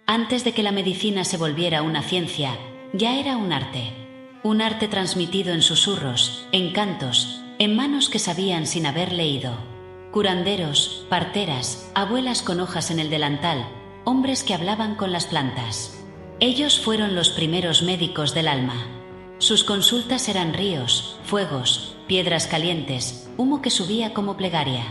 Antes de que la medicina se volviera una ciencia, ya era un arte transmitido en susurros, en cantos, en manos que sabían sin haber leído. Curanderos, parteras, abuelas con hojas en el delantal, hombres que hablaban con las plantas. Ellos fueron los primeros médicos del alma. Sus consultas eran ríos, fuegos, piedras calientes, humo que subía como plegaria.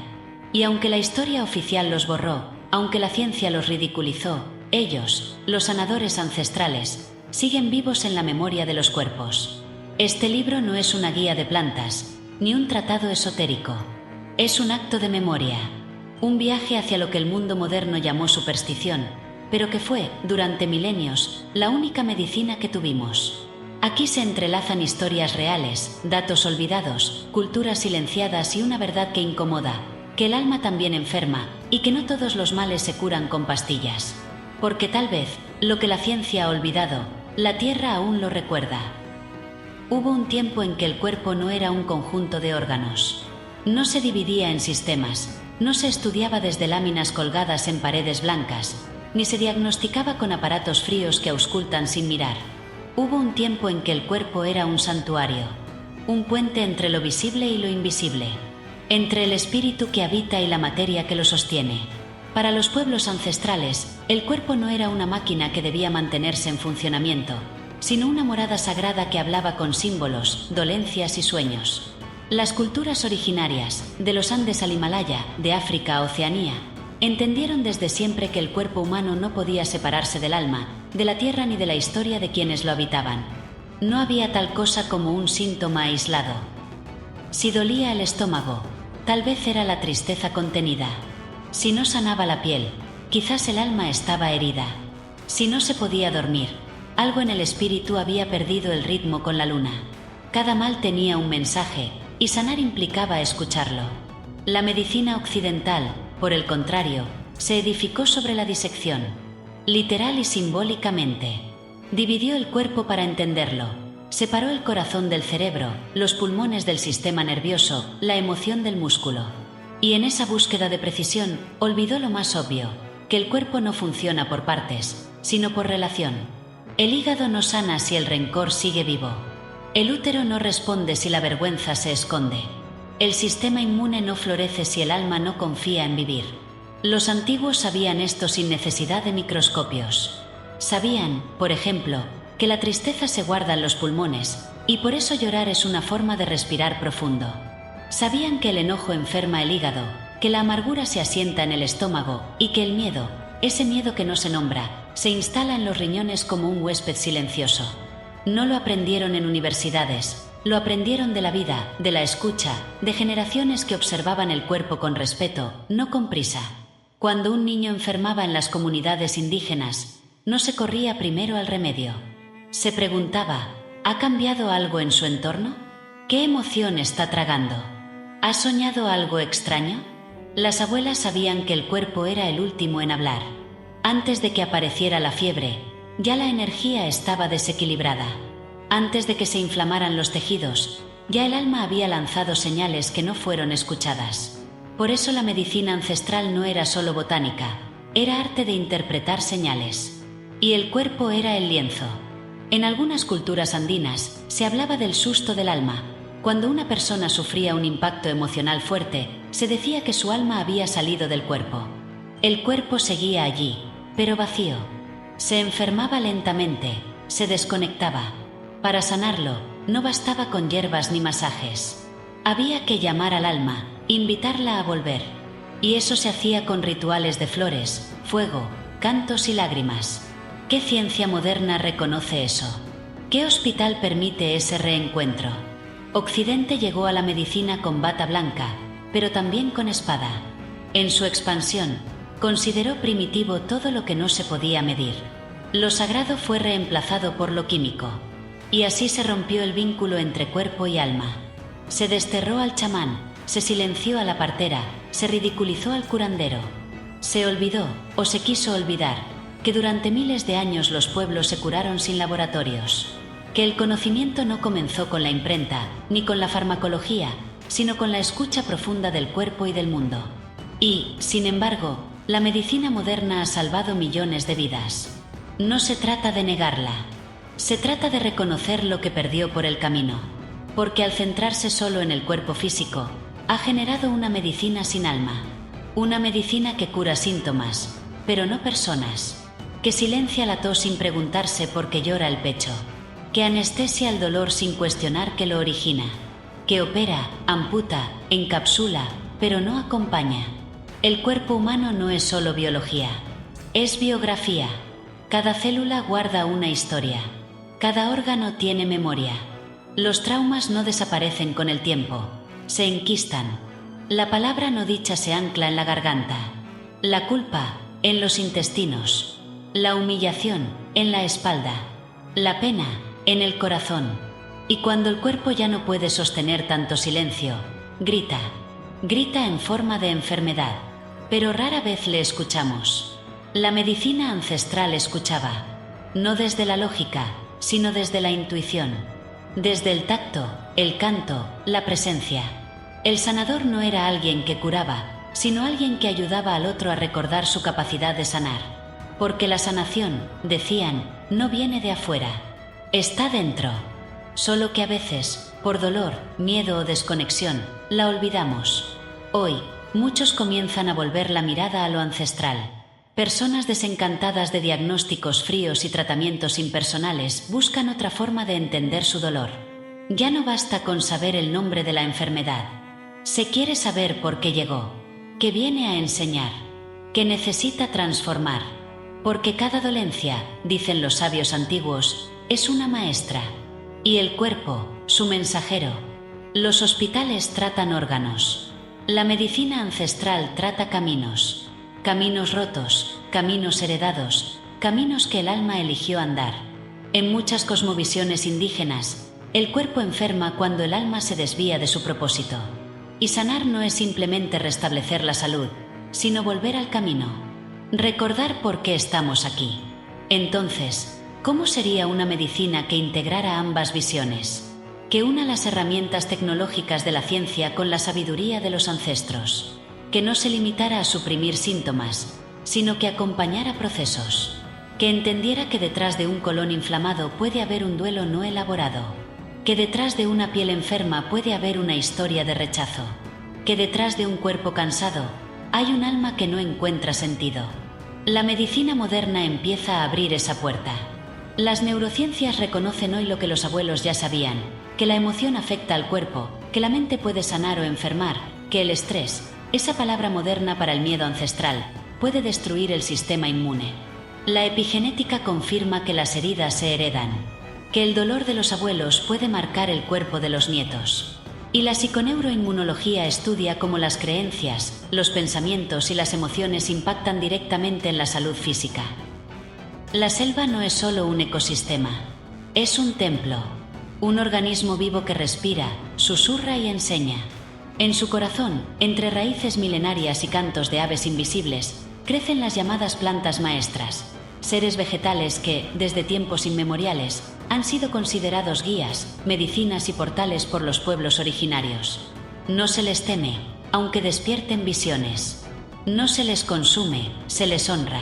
Y aunque la historia oficial los borró, aunque la ciencia los ridiculizó, ellos, los sanadores ancestrales, siguen vivos en la memoria de los cuerpos. Este libro no es una guía de plantas, ni un tratado esotérico. Es un acto de memoria, un viaje hacia lo que el mundo moderno llamó superstición, pero que fue, durante milenios, la única medicina que tuvimos. Aquí se entrelazan historias reales, datos olvidados, culturas silenciadas y una verdad que incomoda, que el alma también enferma y que no todos los males se curan con pastillas. Porque tal vez, lo que la ciencia ha olvidado, la tierra aún lo recuerda. Hubo un tiempo en que el cuerpo no era un conjunto de órganos. No se dividía en sistemas, no se estudiaba desde láminas colgadas en paredes blancas, ni se diagnosticaba con aparatos fríos que auscultan sin mirar. Hubo un tiempo en que el cuerpo era un santuario, un puente entre lo visible y lo invisible, entre el espíritu que habita y la materia que lo sostiene. Para los pueblos ancestrales, el cuerpo no era una máquina que debía mantenerse en funcionamiento, sino una morada sagrada que hablaba con símbolos, dolencias y sueños. Las culturas originarias, de los Andes al Himalaya, de África a Oceanía, entendieron desde siempre que el cuerpo humano no podía separarse del alma, de la tierra ni de la historia de quienes lo habitaban. No había tal cosa como un síntoma aislado. Si dolía el estómago, tal vez era la tristeza contenida. Si no sanaba la piel, quizás el alma estaba herida. Si no se podía dormir, algo en el espíritu había perdido el ritmo con la luna. Cada mal tenía un mensaje, y sanar implicaba escucharlo. La medicina occidental, por el contrario, se edificó sobre la disección, literal y simbólicamente. Dividió el cuerpo para entenderlo, separó el corazón del cerebro, los pulmones del sistema nervioso, la emoción del músculo. Y en esa búsqueda de precisión, olvidó lo más obvio, que el cuerpo no funciona por partes, sino por relación. El hígado no sana si el rencor sigue vivo. El útero no responde si la vergüenza se esconde. El sistema inmune no florece si el alma no confía en vivir. Los antiguos sabían esto sin necesidad de microscopios. Sabían, por ejemplo, que la tristeza se guarda en los pulmones, y por eso llorar es una forma de respirar profundo. Sabían que el enojo enferma el hígado, que la amargura se asienta en el estómago y que el miedo, ese miedo que no se nombra, se instala en los riñones como un huésped silencioso. No lo aprendieron en universidades, lo aprendieron de la vida, de la escucha, de generaciones que observaban el cuerpo con respeto, no con prisa. Cuando un niño enfermaba en las comunidades indígenas, no se corría primero al remedio. Se preguntaba, ¿ha cambiado algo en su entorno? ¿Qué emoción está tragando? ¿Ha soñado algo extraño? Las abuelas sabían que el cuerpo era el último en hablar. Antes de que apareciera la fiebre, ya la energía estaba desequilibrada. Antes de que se inflamaran los tejidos, ya el alma había lanzado señales que no fueron escuchadas. Por eso la medicina ancestral no era solo botánica, era arte de interpretar señales. Y el cuerpo era el lienzo. En algunas culturas andinas se hablaba del susto del alma. Cuando una persona sufría un impacto emocional fuerte, se decía que su alma había salido del cuerpo. El cuerpo seguía allí, pero vacío. Se enfermaba lentamente, se desconectaba. Para sanarlo, no bastaba con hierbas ni masajes. Había que llamar al alma, invitarla a volver. Y eso se hacía con rituales de flores, fuego, cantos y lágrimas. ¿Qué ciencia moderna reconoce eso? ¿Qué hospital permite ese reencuentro? Occidente llegó a la medicina con bata blanca, pero también con espada. En su expansión, consideró primitivo todo lo que no se podía medir. Lo sagrado fue reemplazado por lo químico. Y así se rompió el vínculo entre cuerpo y alma. Se desterró al chamán, se silenció a la partera, se ridiculizó al curandero. Se olvidó, o se quiso olvidar, que durante miles de años los pueblos se curaron sin laboratorios. Que el conocimiento no comenzó con la imprenta, ni con la farmacología, sino con la escucha profunda del cuerpo y del mundo. Y, sin embargo, la medicina moderna ha salvado millones de vidas. No se trata de negarla. Se trata de reconocer lo que perdió por el camino. Porque al centrarse solo en el cuerpo físico, ha generado una medicina sin alma. Una medicina que cura síntomas, pero no personas. Que silencia la tos sin preguntarse por qué llora el pecho. Que anestesia el dolor sin cuestionar qué lo origina. Que opera, amputa, encapsula, pero no acompaña. El cuerpo humano no es solo biología. Es biografía. Cada célula guarda una historia. Cada órgano tiene memoria. Los traumas no desaparecen con el tiempo. Se enquistan. La palabra no dicha se ancla en la garganta. La culpa, en los intestinos. La humillación, en la espalda. La pena, en el corazón. Y cuando el cuerpo ya no puede sostener tanto silencio, grita. Grita en forma de enfermedad. Pero rara vez le escuchamos. La medicina ancestral escuchaba. No desde la lógica, sino desde la intuición. Desde el tacto, el canto, la presencia. El sanador no era alguien que curaba, sino alguien que ayudaba al otro a recordar su capacidad de sanar. Porque la sanación, decían, no viene de afuera. Está dentro. Solo que a veces, por dolor, miedo o desconexión, la olvidamos. Hoy, muchos comienzan a volver la mirada a lo ancestral. Personas desencantadas de diagnósticos fríos y tratamientos impersonales buscan otra forma de entender su dolor. Ya no basta con saber el nombre de la enfermedad. Se quiere saber por qué llegó, que viene a enseñar, que necesita transformar. Porque cada dolencia, dicen los sabios antiguos, es una maestra. Y el cuerpo, su mensajero. Los hospitales tratan órganos. La medicina ancestral trata caminos. Caminos rotos, caminos heredados, caminos que el alma eligió andar. En muchas cosmovisiones indígenas, el cuerpo enferma cuando el alma se desvía de su propósito. Y sanar no es simplemente restablecer la salud, sino volver al camino. Recordar por qué estamos aquí. Entonces, ¿cómo sería una medicina que integrara ambas visiones? Que una las herramientas tecnológicas de la ciencia con la sabiduría de los ancestros. Que no se limitara a suprimir síntomas, sino que acompañara procesos. Que entendiera que detrás de un colon inflamado puede haber un duelo no elaborado. Que detrás de una piel enferma puede haber una historia de rechazo. Que detrás de un cuerpo cansado hay un alma que no encuentra sentido. La medicina moderna empieza a abrir esa puerta. Las neurociencias reconocen hoy lo que los abuelos ya sabían, que la emoción afecta al cuerpo, que la mente puede sanar o enfermar, que el estrés, esa palabra moderna para el miedo ancestral, puede destruir el sistema inmune. La epigenética confirma que las heridas se heredan, que el dolor de los abuelos puede marcar el cuerpo de los nietos. Y la psiconeuroinmunología estudia cómo las creencias, los pensamientos y las emociones impactan directamente en la salud física. La selva no es solo un ecosistema, es un templo, un organismo vivo que respira, susurra y enseña. En su corazón, entre raíces milenarias y cantos de aves invisibles, crecen las llamadas plantas maestras, seres vegetales que, desde tiempos inmemoriales, han sido considerados guías, medicinas y portales por los pueblos originarios. No se les teme, aunque despierten visiones. No se les consume, se les honra.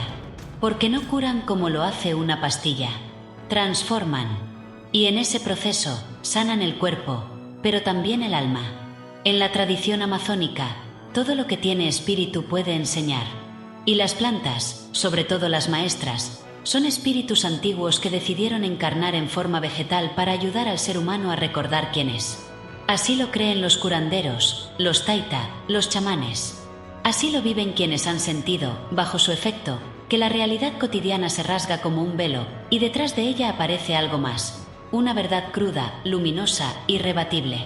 Porque no curan como lo hace una pastilla. Transforman. Y en ese proceso, sanan el cuerpo, pero también el alma. En la tradición amazónica, todo lo que tiene espíritu puede enseñar. Y las plantas, sobre todo las maestras, son espíritus antiguos que decidieron encarnar en forma vegetal para ayudar al ser humano a recordar quién es. Así lo creen los curanderos, los taita, los chamanes. Así lo viven quienes han sentido, bajo su efecto, que la realidad cotidiana se rasga como un velo y detrás de ella aparece algo más, una verdad cruda, luminosa, irrebatible.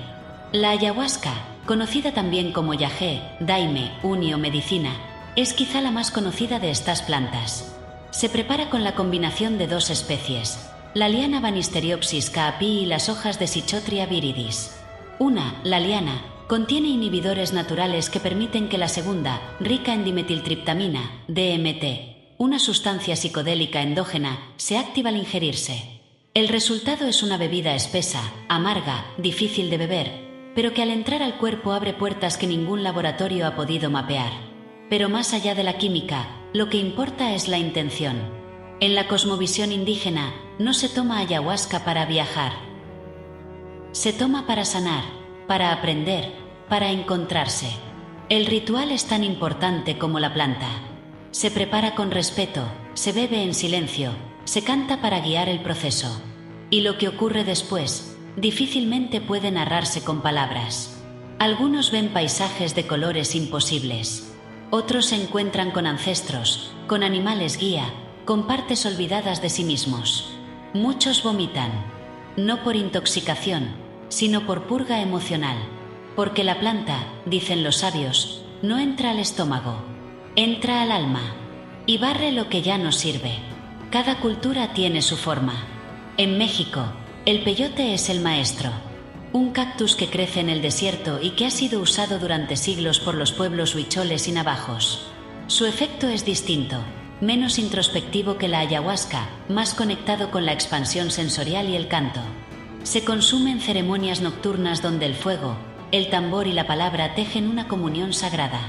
La ayahuasca, conocida también como yagé, daime, uni o medicina, es quizá la más conocida de estas plantas. Se prepara con la combinación de dos especies, la liana Banisteriopsis caapi y las hojas de Cichotria viridis. Una, la liana, contiene inhibidores naturales que permiten que la segunda, rica en dimetiltriptamina, DMT, una sustancia psicodélica endógena, se activa al ingerirse. El resultado es una bebida espesa, amarga, difícil de beber, pero que al entrar al cuerpo abre puertas que ningún laboratorio ha podido mapear. Pero más allá de la química, lo que importa es la intención. En la cosmovisión indígena, no se toma ayahuasca para viajar. Se toma para sanar, para aprender, para encontrarse. El ritual es tan importante como la planta. Se prepara con respeto, se bebe en silencio, se canta para guiar el proceso. Y lo que ocurre después, difícilmente puede narrarse con palabras. Algunos ven paisajes de colores imposibles. Otros se encuentran con ancestros, con animales guía, con partes olvidadas de sí mismos. Muchos vomitan, no por intoxicación, sino por purga emocional. Porque la planta, dicen los sabios, no entra al estómago, entra al alma y barre lo que ya no sirve. Cada cultura tiene su forma. En México, el peyote es el maestro, un cactus que crece en el desierto y que ha sido usado durante siglos por los pueblos huicholes y navajos. Su efecto es distinto, menos introspectivo que la ayahuasca, más conectado con la expansión sensorial y el canto. Se consume en ceremonias nocturnas donde el fuego, el tambor y la palabra tejen una comunión sagrada.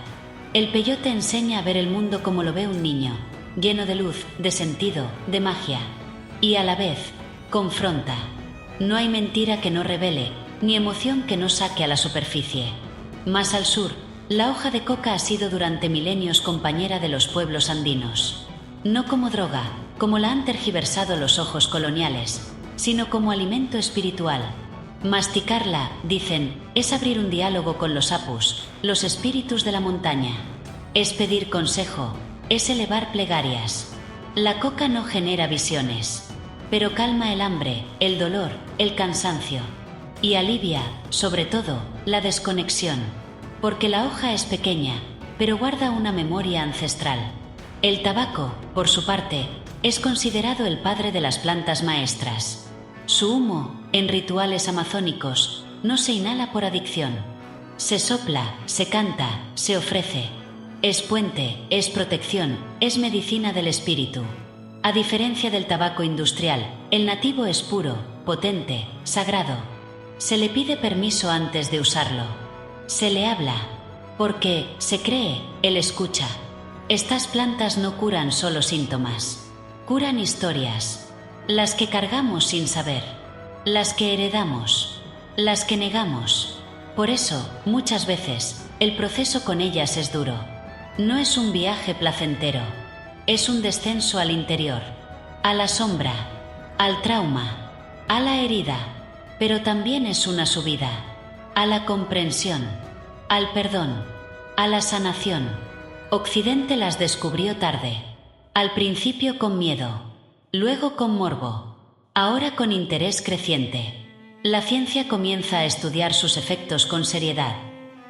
El peyote enseña a ver el mundo como lo ve un niño, lleno de luz, de sentido, de magia. Y a la vez, confronta. No hay mentira que no revele, ni emoción que no saque a la superficie. Más al sur, la hoja de coca ha sido durante milenios compañera de los pueblos andinos. No como droga, como la han tergiversado los ojos coloniales, sino como alimento espiritual. Masticarla, dicen, es abrir un diálogo con los apus, los espíritus de la montaña. Es pedir consejo, es elevar plegarias. La coca no genera visiones, pero calma el hambre, el dolor, el cansancio. Y alivia, sobre todo, la desconexión. Porque la hoja es pequeña, pero guarda una memoria ancestral. El tabaco, por su parte, es considerado el padre de las plantas maestras. Su humo, en rituales amazónicos, no se inhala por adicción. Se sopla, se canta, se ofrece. Es puente, es protección, es medicina del espíritu. A diferencia del tabaco industrial, el nativo es puro, potente, sagrado. Se le pide permiso antes de usarlo. Se le habla, porque, se cree, él escucha. Estas plantas no curan solo síntomas, curan historias. Las que cargamos sin saber, las que heredamos, las que negamos. Por eso, muchas veces, el proceso con ellas es duro. No es un viaje placentero, es un descenso al interior, a la sombra, al trauma, a la herida, pero también es una subida, a la comprensión, al perdón, a la sanación. Occidente las descubrió tarde, al principio con miedo, luego con morbo, ahora con interés creciente. La ciencia comienza a estudiar sus efectos con seriedad.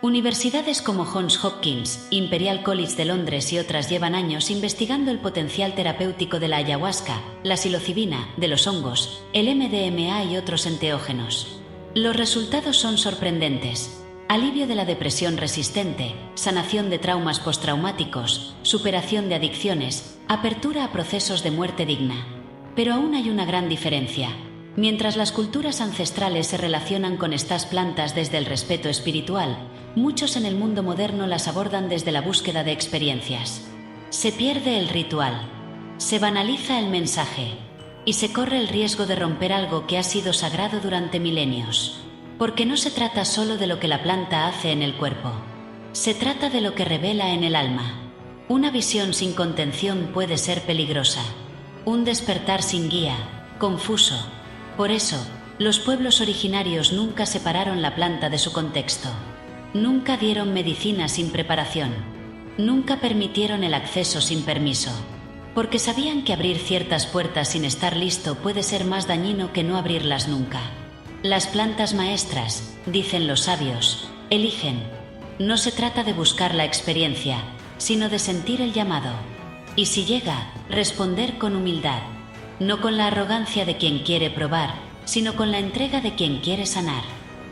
Universidades como Johns Hopkins, Imperial College de Londres y otras llevan años investigando el potencial terapéutico de la ayahuasca, la psilocibina, de los hongos, el MDMA y otros enteógenos. Los resultados son sorprendentes. Alivio de la depresión resistente, sanación de traumas postraumáticos, superación de adicciones, apertura a procesos de muerte digna. Pero aún hay una gran diferencia. Mientras las culturas ancestrales se relacionan con estas plantas desde el respeto espiritual, muchos en el mundo moderno las abordan desde la búsqueda de experiencias. Se pierde el ritual, se banaliza el mensaje y se corre el riesgo de romper algo que ha sido sagrado durante milenios. Porque no se trata solo de lo que la planta hace en el cuerpo. Se trata de lo que revela en el alma. Una visión sin contención puede ser peligrosa. Un despertar sin guía, confuso. Por eso, los pueblos originarios nunca separaron la planta de su contexto. Nunca dieron medicina sin preparación. Nunca permitieron el acceso sin permiso. Porque sabían que abrir ciertas puertas sin estar listo puede ser más dañino que no abrirlas nunca. Las plantas maestras, dicen los sabios, eligen. No se trata de buscar la experiencia, sino de sentir el llamado. Y si llega, responder con humildad. No con la arrogancia de quien quiere probar, sino con la entrega de quien quiere sanar.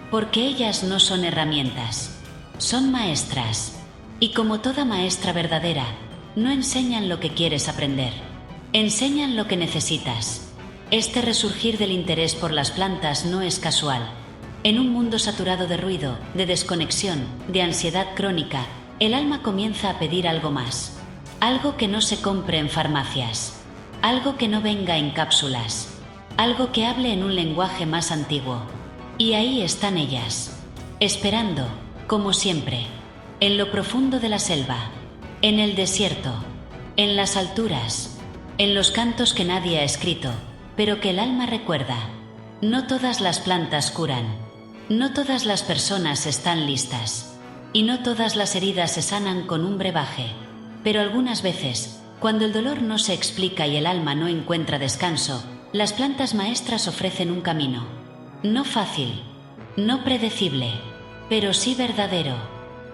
Porque ellas no son herramientas, son maestras. Y como toda maestra verdadera, no enseñan lo que quieres aprender, enseñan lo que necesitas. Este resurgir del interés por las plantas no es casual. En un mundo saturado de ruido, de desconexión, de ansiedad crónica, el alma comienza a pedir algo más. Algo que no se compre en farmacias. algo que no venga en cápsulas, algo que hable en un lenguaje más antiguo. Y ahí están ellas, esperando, como siempre, en lo profundo de la selva, en el desierto, en las alturas, en los cantos que nadie ha escrito, pero que el alma recuerda. No todas las plantas curan, no todas las personas están listas, y no todas las heridas se sanan con un brebaje, pero algunas veces, cuando el dolor no se explica y el alma no encuentra descanso, las plantas maestras ofrecen un camino. No fácil, no predecible, pero sí verdadero.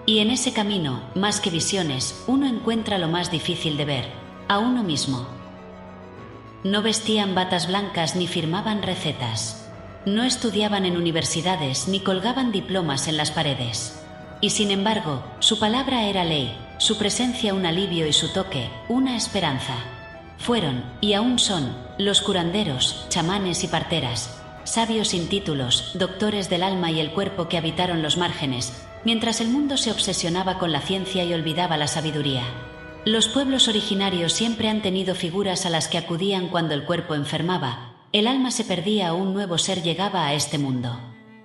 Y en ese camino, más que visiones, uno encuentra lo más difícil de ver, a uno mismo. No vestían batas blancas ni firmaban recetas. No estudiaban en universidades ni colgaban diplomas en las paredes. Y sin embargo, su palabra era ley, su presencia un alivio y su toque, una esperanza. Fueron, y aún son, los curanderos, chamanes y parteras, sabios sin títulos, doctores del alma y el cuerpo que habitaron los márgenes, mientras el mundo se obsesionaba con la ciencia y olvidaba la sabiduría. Los pueblos originarios siempre han tenido figuras a las que acudían cuando el cuerpo enfermaba, el alma se perdía o un nuevo ser llegaba a este mundo.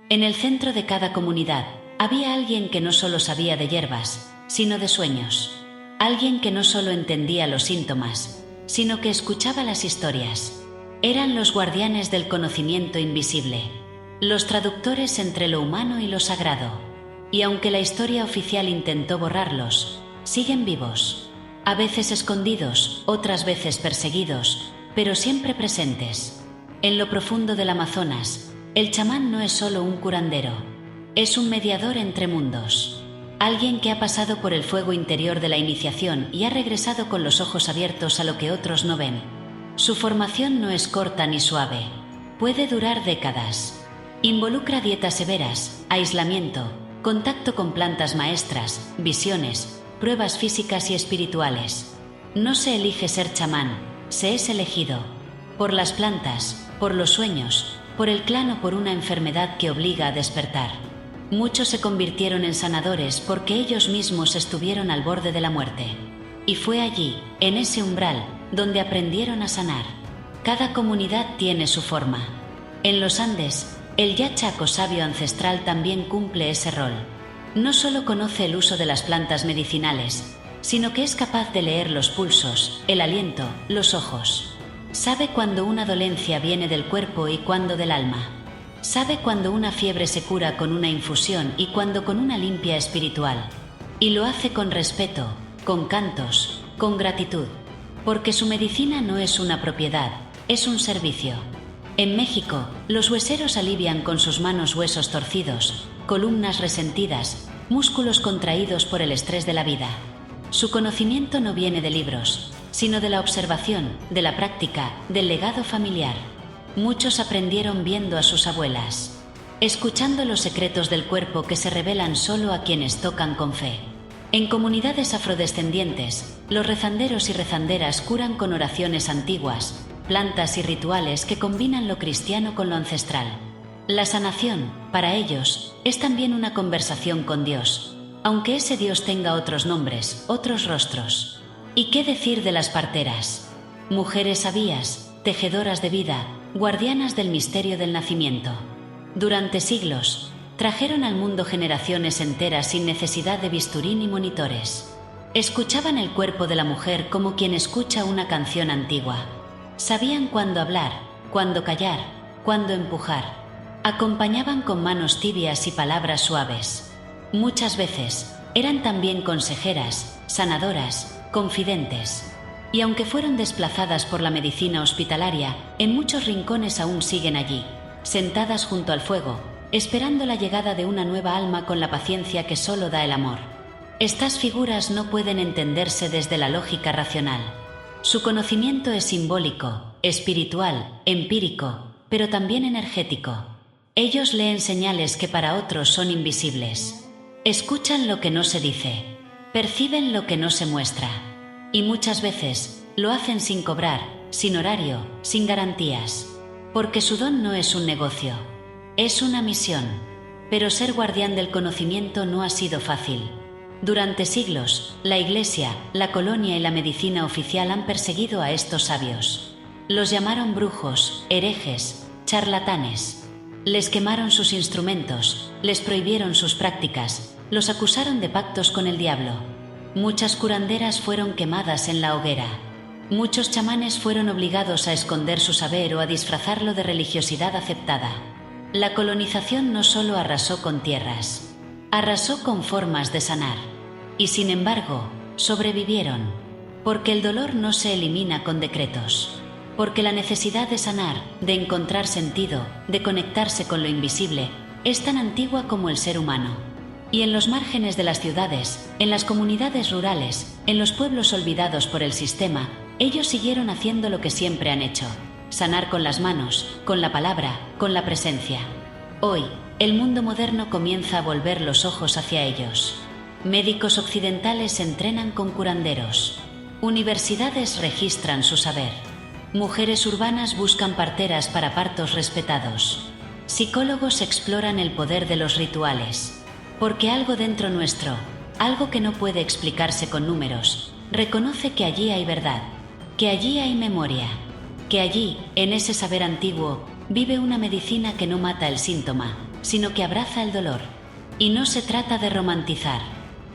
En el centro de cada comunidad, había alguien que no solo sabía de hierbas, sino de sueños. Alguien que no solo entendía los síntomas, sino que escuchaba las historias. Eran los guardianes del conocimiento invisible, los traductores entre lo humano y lo sagrado. Y aunque la historia oficial intentó borrarlos, siguen vivos. A veces escondidos, otras veces perseguidos, pero siempre presentes. En lo profundo del Amazonas, el chamán no es solo un curandero. Es un mediador entre mundos. Alguien que ha pasado por el fuego interior de la iniciación y ha regresado con los ojos abiertos a lo que otros no ven. Su formación no es corta ni suave. Puede durar décadas. Involucra dietas severas, aislamiento, contacto con plantas maestras, visiones, pruebas físicas y espirituales. No se elige ser chamán, se es elegido. Por las plantas, por los sueños, por el clan o por una enfermedad que obliga a despertar. Muchos se convirtieron en sanadores porque ellos mismos estuvieron al borde de la muerte. Y fue allí, en ese umbral, donde aprendieron a sanar. Cada comunidad tiene su forma. En los Andes, el yachaco sabio ancestral también cumple ese rol. No solo conoce el uso de las plantas medicinales, sino que es capaz de leer los pulsos, el aliento, los ojos. Sabe cuando una dolencia viene del cuerpo y cuando del alma. Sabe cuando una fiebre se cura con una infusión y cuando con una limpia espiritual. Y lo hace con respeto, con cantos, con gratitud. Porque su medicina no es una propiedad, es un servicio. En México, los hueseros alivian con sus manos huesos torcidos, columnas resentidas, músculos contraídos por el estrés de la vida. Su conocimiento no viene de libros, sino de la observación, de la práctica, del legado familiar. Muchos aprendieron viendo a sus abuelas, escuchando los secretos del cuerpo que se revelan solo a quienes tocan con fe. En comunidades afrodescendientes, los rezanderos y rezanderas curan con oraciones antiguas, plantas y rituales que combinan lo cristiano con lo ancestral. La sanación, para ellos, es también una conversación con Dios, aunque ese Dios tenga otros nombres, otros rostros. ¿Y qué decir de las parteras? Mujeres sabias, tejedoras de vida, guardianas del misterio del nacimiento. Durante siglos, trajeron al mundo generaciones enteras sin necesidad de bisturí ni monitores. Escuchaban el cuerpo de la mujer como quien escucha una canción antigua. Sabían cuándo hablar, cuándo callar, cuándo empujar. Acompañaban con manos tibias y palabras suaves. Muchas veces, eran también consejeras, sanadoras, confidentes. Y aunque fueron desplazadas por la medicina hospitalaria, en muchos rincones aún siguen allí, sentadas junto al fuego, esperando la llegada de una nueva alma con la paciencia que solo da el amor. Estas figuras no pueden entenderse desde la lógica racional. Su conocimiento es simbólico, espiritual, empírico, pero también energético. Ellos leen señales que para otros son invisibles. Escuchan lo que no se dice, perciben lo que no se muestra. Y muchas veces lo hacen sin cobrar, sin horario, sin garantías. Porque su don no es un negocio, es una misión. Pero ser guardián del conocimiento no ha sido fácil. Durante siglos, la Iglesia, la colonia y la medicina oficial han perseguido a estos sabios. Los llamaron brujos, herejes, charlatanes. Les quemaron sus instrumentos, les prohibieron sus prácticas, los acusaron de pactos con el diablo. Muchas curanderas fueron quemadas en la hoguera. Muchos chamanes fueron obligados a esconder su saber o a disfrazarlo de religiosidad aceptada. La colonización no solo arrasó con tierras, arrasó con formas de sanar. Y sin embargo, sobrevivieron. Porque el dolor no se elimina con decretos. Porque la necesidad de sanar, de encontrar sentido, de conectarse con lo invisible, es tan antigua como el ser humano. Y en los márgenes de las ciudades, en las comunidades rurales, en los pueblos olvidados por el sistema, ellos siguieron haciendo lo que siempre han hecho: sanar con las manos, con la palabra, con la presencia. Hoy, el mundo moderno comienza a volver los ojos hacia ellos. Médicos occidentales se entrenan con curanderos. Universidades registran su saber. Mujeres urbanas buscan parteras para partos respetados. Psicólogos exploran el poder de los rituales. Porque algo dentro nuestro, algo que no puede explicarse con números, reconoce que allí hay verdad, que allí hay memoria, que allí, en ese saber antiguo, vive una medicina que no mata el síntoma, sino que abraza el dolor. Y no se trata de romantizar.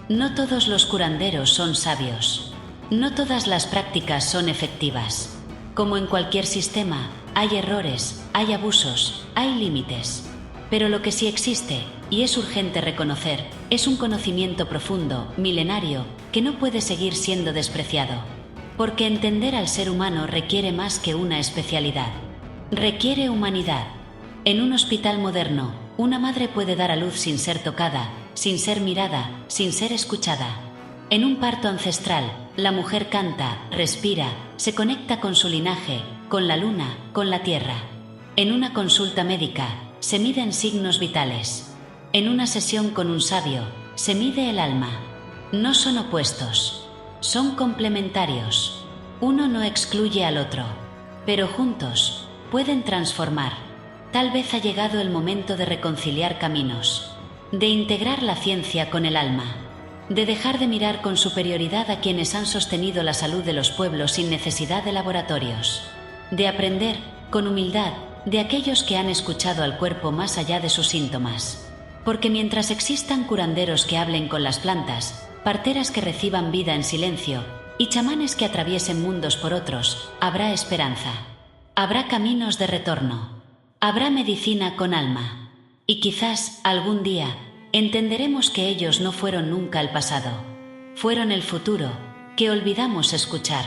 No todos los curanderos son sabios. No todas las prácticas son efectivas. Como en cualquier sistema, hay errores, hay abusos, hay límites. Pero lo que sí existe, y es urgente reconocer, es un conocimiento profundo, milenario, que no puede seguir siendo despreciado. Porque entender al ser humano requiere más que una especialidad. Requiere humanidad. En un hospital moderno, una madre puede dar a luz sin ser tocada, sin ser mirada, sin ser escuchada. En un parto ancestral, la mujer canta, respira, se conecta con su linaje, con la luna, con la tierra. En una consulta médica, se miden signos vitales. En una sesión con un sabio, se mide el alma. No son opuestos, son complementarios. Uno no excluye al otro, pero juntos pueden transformar. Tal vez ha llegado el momento de reconciliar caminos, de integrar la ciencia con el alma, de dejar de mirar con superioridad a quienes han sostenido la salud de los pueblos sin necesidad de laboratorios, de aprender, con humildad, de aquellos que han escuchado al cuerpo más allá de sus síntomas. Porque mientras existan curanderos que hablen con las plantas, parteras que reciban vida en silencio y chamanes que atraviesen mundos por otros, habrá esperanza. Habrá caminos de retorno. Habrá medicina con alma. Y quizás, algún día, entenderemos que ellos no fueron nunca el pasado. Fueron el futuro, que olvidamos escuchar.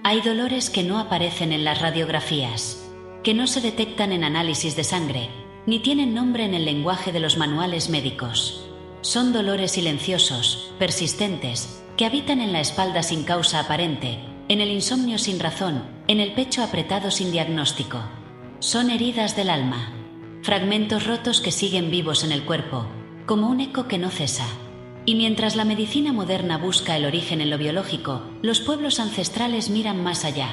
Hay dolores que no aparecen en las radiografías, que no se detectan en análisis de sangre, ni tienen nombre en el lenguaje de los manuales médicos. Son dolores silenciosos, persistentes, que habitan en la espalda sin causa aparente, en el insomnio sin razón, en el pecho apretado sin diagnóstico. Son heridas del alma, fragmentos rotos que siguen vivos en el cuerpo, como un eco que no cesa. Y mientras la medicina moderna busca el origen en lo biológico, los pueblos ancestrales miran más allá,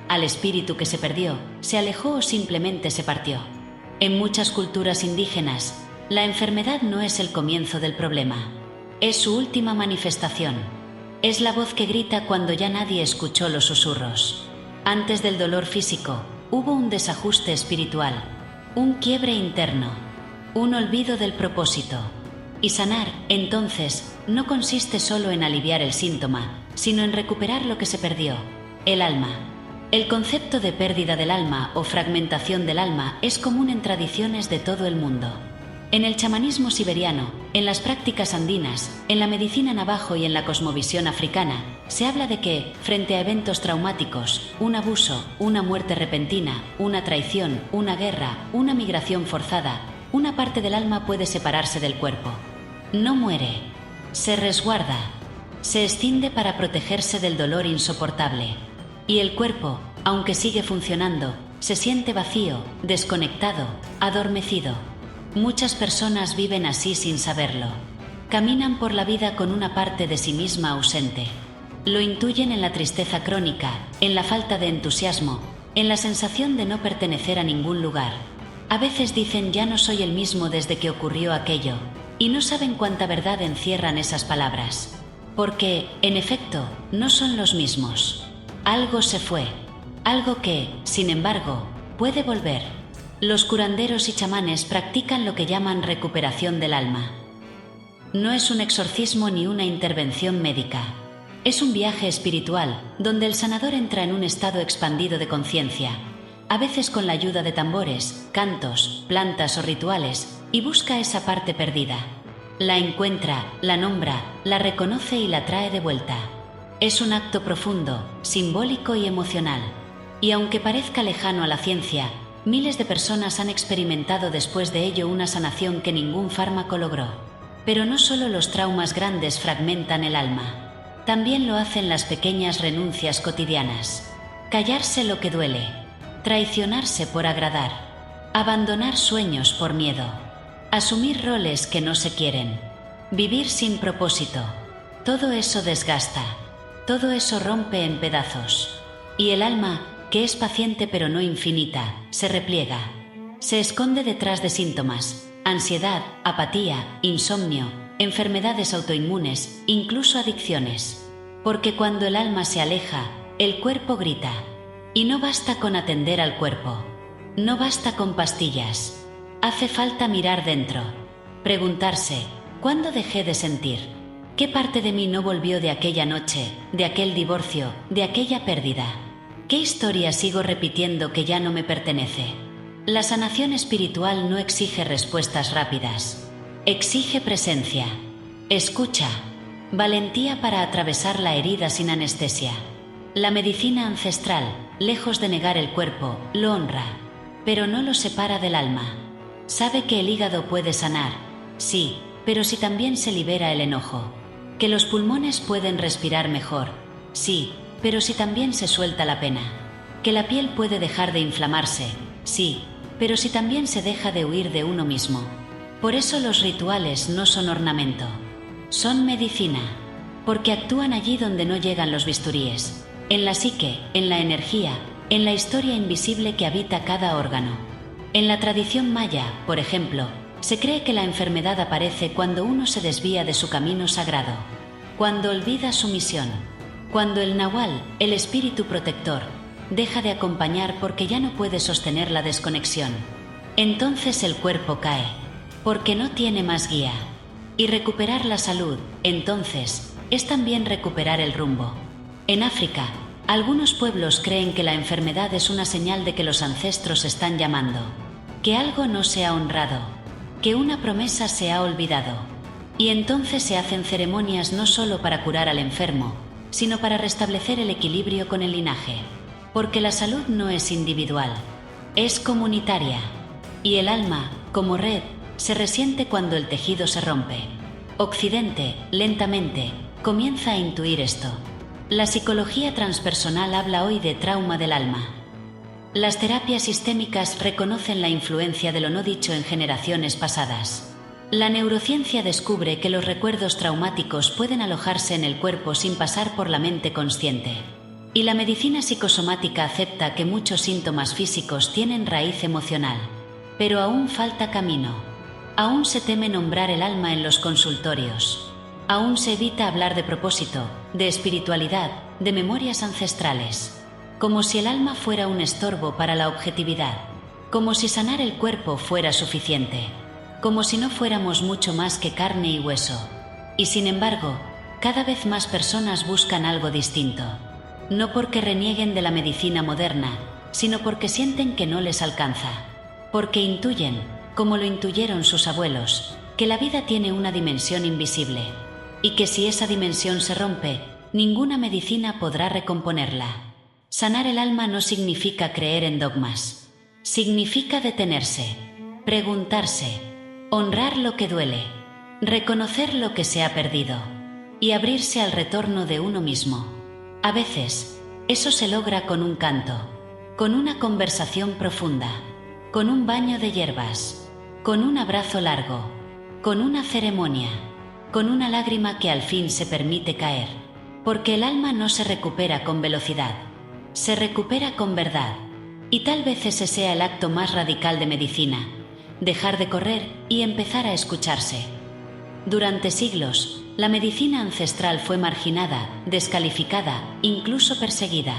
al espíritu que se perdió, se alejó o simplemente se partió. En muchas culturas indígenas, la enfermedad no es el comienzo del problema, es su última manifestación. Es la voz que grita cuando ya nadie escuchó los susurros. Antes del dolor físico, hubo un desajuste espiritual, un quiebre interno, un olvido del propósito. Y sanar, entonces, no consiste solo en aliviar el síntoma, sino en recuperar lo que se perdió, el alma. El concepto de pérdida del alma o fragmentación del alma es común en tradiciones de todo el mundo. En el chamanismo siberiano, en las prácticas andinas, en la medicina navajo y en la cosmovisión africana, se habla de que, frente a eventos traumáticos, un abuso, una muerte repentina, una traición, una guerra, una migración forzada, una parte del alma puede separarse del cuerpo. No muere, se resguarda, se escinde para protegerse del dolor insoportable. Y el cuerpo, aunque sigue funcionando, se siente vacío, desconectado, adormecido. Muchas personas viven así sin saberlo. Caminan por la vida con una parte de sí misma ausente. Lo intuyen en la tristeza crónica, en la falta de entusiasmo, en la sensación de no pertenecer a ningún lugar. A veces dicen ya no soy el mismo desde que ocurrió aquello, y no saben cuánta verdad encierran esas palabras. Porque, en efecto, no son los mismos. Algo se fue. algo que, sin embargo, puede volver. Los curanderos y chamanes practican lo que llaman recuperación del alma. No es un exorcismo ni una intervención médica. Es un viaje espiritual donde el sanador entra en un estado expandido de conciencia, a veces con la ayuda de tambores, cantos, plantas o rituales, y busca esa parte perdida. La encuentra, la nombra, la reconoce y la trae de vuelta. Es un acto profundo, simbólico y emocional. Y aunque parezca lejano a la ciencia, miles de personas han experimentado después de ello una sanación que ningún fármaco logró. Pero no solo los traumas grandes fragmentan el alma. También lo hacen las pequeñas renuncias cotidianas. Callarse lo que duele, traicionarse por agradar, abandonar sueños por miedo, asumir roles que no se quieren, vivir sin propósito. Todo eso desgasta, todo eso rompe en pedazos. Y el alma, que es paciente pero no infinita, se repliega. Se esconde detrás de síntomas, ansiedad, apatía, insomnio, enfermedades autoinmunes, incluso adicciones. Porque cuando el alma se aleja, el cuerpo grita. Y no basta con atender al cuerpo. No basta con pastillas. Hace falta mirar dentro. Preguntarse, ¿cuándo dejé de sentir? ¿Qué parte de mí no volvió de aquella noche, de aquel divorcio, de aquella pérdida? ¿Qué historia sigo repitiendo que ya no me pertenece? La sanación espiritual no exige respuestas rápidas. Exige presencia, escucha, valentía para atravesar la herida sin anestesia. La medicina ancestral, lejos de negar el cuerpo, lo honra, pero no lo separa del alma. Sabe que el hígado puede sanar, sí, pero si también se libera el enojo. Que los pulmones pueden respirar mejor, sí, pero si también se suelta la pena. Que la piel puede dejar de inflamarse, sí, pero si también se deja de huir de uno mismo. Por eso los rituales no son ornamento, son medicina, porque actúan allí donde no llegan los bisturíes, en la psique, en la energía, en la historia invisible que habita cada órgano. En la tradición maya, por ejemplo, se cree que la enfermedad aparece cuando uno se desvía de su camino sagrado, cuando olvida su misión, cuando el nahual, el espíritu protector, deja de acompañar porque ya no puede sostener la desconexión. Entonces el cuerpo cae, porque no tiene más guía. Y recuperar la salud, entonces, es también recuperar el rumbo. En África, algunos pueblos creen que la enfermedad es una señal de que los ancestros están llamando, que algo no se ha honrado, que una promesa se ha olvidado. Y entonces se hacen ceremonias no solo para curar al enfermo, sino para restablecer el equilibrio con el linaje. Porque la salud no es individual, es comunitaria. Y el alma, como red, se resiente cuando el tejido se rompe. Occidente, lentamente, comienza a intuir esto. La psicología transpersonal habla hoy de trauma del alma. Las terapias sistémicas reconocen la influencia de lo no dicho en generaciones pasadas. La neurociencia descubre que los recuerdos traumáticos pueden alojarse en el cuerpo sin pasar por la mente consciente. Y la medicina psicosomática acepta que muchos síntomas físicos tienen raíz emocional. Pero aún falta camino. Aún se teme nombrar el alma en los consultorios. Aún se evita hablar de propósito, de espiritualidad, de memorias ancestrales. Como si el alma fuera un estorbo para la objetividad. Como si sanar el cuerpo fuera suficiente. Como si no fuéramos mucho más que carne y hueso. Y sin embargo, cada vez más personas buscan algo distinto. No porque renieguen de la medicina moderna, sino porque sienten que no les alcanza. Porque intuyen, como lo intuyeron sus abuelos, que la vida tiene una dimensión invisible, y que si esa dimensión se rompe, ninguna medicina podrá recomponerla. Sanar el alma no significa creer en dogmas. Significa detenerse, preguntarse, honrar lo que duele, reconocer lo que se ha perdido, y abrirse al retorno de uno mismo. A veces, eso se logra con un canto, con una conversación profunda, con un baño de hierbas, con un abrazo largo, con una ceremonia, con una lágrima que al fin se permite caer. Porque el alma no se recupera con velocidad, se recupera con verdad. Y tal vez ese sea el acto más radical de medicina, dejar de correr y empezar a escucharse. Durante siglos, la medicina ancestral fue marginada, descalificada, incluso perseguida.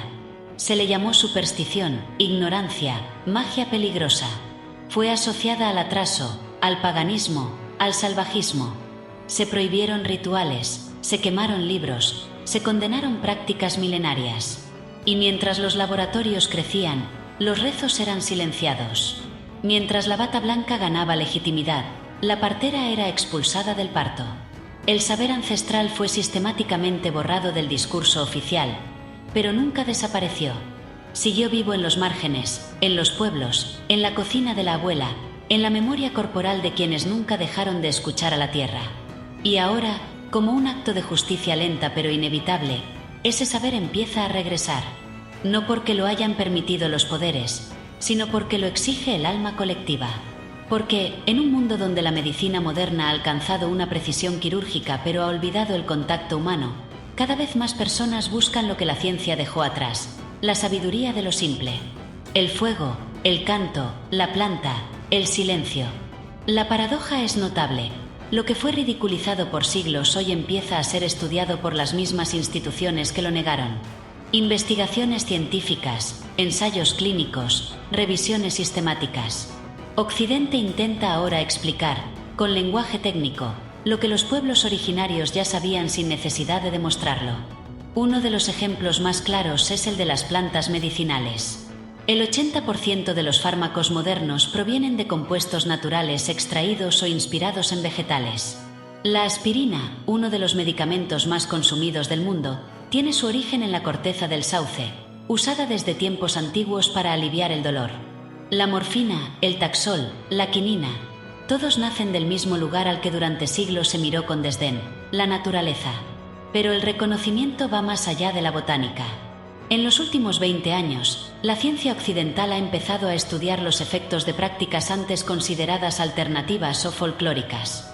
Se le llamó superstición, ignorancia, magia peligrosa. Fue asociada al atraso, al paganismo, al salvajismo. Se prohibieron rituales, se quemaron libros, se condenaron prácticas milenarias. Y mientras los laboratorios crecían, los rezos eran silenciados. Mientras la bata blanca ganaba legitimidad, la partera era expulsada del parto. El saber ancestral fue sistemáticamente borrado del discurso oficial, pero nunca desapareció. Siguió vivo en los márgenes, en los pueblos, en la cocina de la abuela, en la memoria corporal de quienes nunca dejaron de escuchar a la tierra. Y ahora, como un acto de justicia lenta pero inevitable, ese saber empieza a regresar. No porque lo hayan permitido los poderes, sino porque lo exige el alma colectiva. Porque, en un mundo donde la medicina moderna ha alcanzado una precisión quirúrgica pero ha olvidado el contacto humano, cada vez más personas buscan lo que la ciencia dejó atrás, la sabiduría de lo simple. El fuego, el canto, la planta, el silencio. La paradoja es notable. Lo que fue ridiculizado por siglos hoy empieza a ser estudiado por las mismas instituciones que lo negaron. Investigaciones científicas, ensayos clínicos, revisiones sistemáticas. Occidente intenta ahora explicar, con lenguaje técnico, lo que los pueblos originarios ya sabían sin necesidad de demostrarlo. Uno de los ejemplos más claros es el de las plantas medicinales. El 80% de los fármacos modernos provienen de compuestos naturales extraídos o inspirados en vegetales. La aspirina, uno de los medicamentos más consumidos del mundo, tiene su origen en la corteza del sauce, usada desde tiempos antiguos para aliviar el dolor. La morfina, el taxol, la quinina, todos nacen del mismo lugar al que durante siglos se miró con desdén, la naturaleza. Pero el reconocimiento va más allá de la botánica. En los últimos 20 años, la ciencia occidental ha empezado a estudiar los efectos de prácticas antes consideradas alternativas o folclóricas.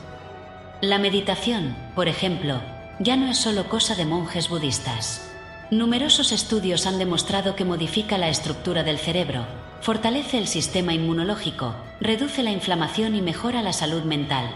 La meditación, por ejemplo, ya no es solo cosa de monjes budistas. Numerosos estudios han demostrado que modifica la estructura del cerebro, fortalece el sistema inmunológico, reduce la inflamación y mejora la salud mental.